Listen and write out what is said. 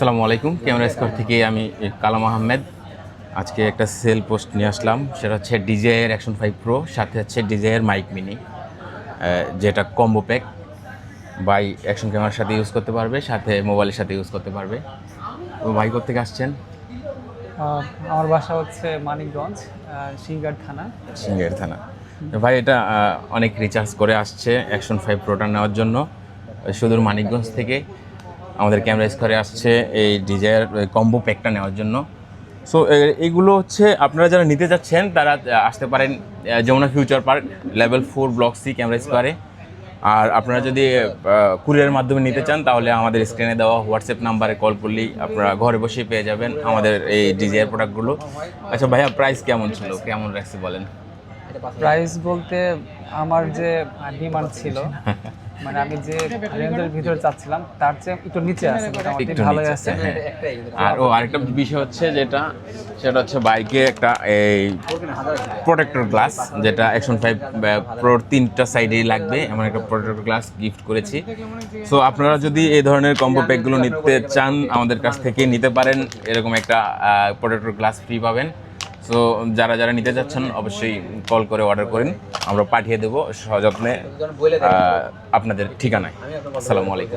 আসসালামু আলাইকুম। Camera square থেকে আমি কালাম আহমেদ। আজকে একটা সেল পোস্ট নিয়ে আসলাম, সেটা হচ্ছে ডিজিআইয়ের অ্যাকশন 5 প্রো, সাথে হচ্ছে ডিজিআইয়ের মাইক মিনি, যেটা কম্বো প্যাক। ভাই অ্যাকশন ক্যামেরার সাথে ইউজ করতে পারবে, সাথে মোবাইলের সাথে ইউজ করতে পারবে। তো ভাই কোত্থেকে আসছেন? আমার বাসা হচ্ছে মানিকগঞ্জ, সিংগার থানা। সিঙ্গাইর থানা। ভাই এটা অনেক রিচার্জ করে আসছে অ্যাকশন 5 প্রোটা নেওয়ার জন্য, সুদূর মানিকগঞ্জ থেকে আমাদের ক্যামেরা স্কোয়ারে আসছে এই ডিজায়ার কম্বো প্যাকটা নেওয়ার জন্য। সো এইগুলো হচ্ছে আপনারা যারা নিতে যাচ্ছেন তারা আসতে পারেন Jamuna future park, level 4 block C camera স্কোয়ারে। আর আপনারা যদি কুরিয়ারের মাধ্যমে নিতে চান তাহলে আমাদের স্ক্রিনে দেওয়া হোয়াটসঅ্যাপ নাম্বারে কল করলেই আপনারা ঘরে বসেই পেয়ে যাবেন আমাদের এই ডিজায়ার প্রোডাক্টগুলো। আচ্ছা ভাইয়া, প্রাইস কেমন ছিল, কেমন রাখছি বলেন? প্রাইস বলতে আমার যে ডিমান্ড ছিল, মানে আমি যে রেঞ্জের ভিতরে চাচ্ছিলাম তার চেয়ে একটু নিচে আছে, মোটামুটি একটু ভালোই নিচে আছে। আছে, হ্যাঁ। আর আরেকটা বিষয় হচ্ছে সেটা হচ্ছে বাইকে একটা এই প্রোটেক্টর গ্লাস, যেটা অ্যাকশন 5 প্রোর 3টা সাইডেই লাগবে, এমন একটা প্রোটেক্টর গ্লাস গিফট করেছি। সো আপনারা যদি এই ধরনের কম্বো প্যাকগুলো নিতে চান আমাদের কাছ থেকে নিতে পারেন, এরকম একটা প্রোটেক্টর গ্লাস ফ্রি পাবেন। সো যারা যারা নিতে যাচ্ছেন অবশ্যই কল করে অর্ডার করেন, আমরা পাঠিয়ে দেবো সযত্নে আপনাদের ঠিকানায়। আসসালামু আলাইকুম।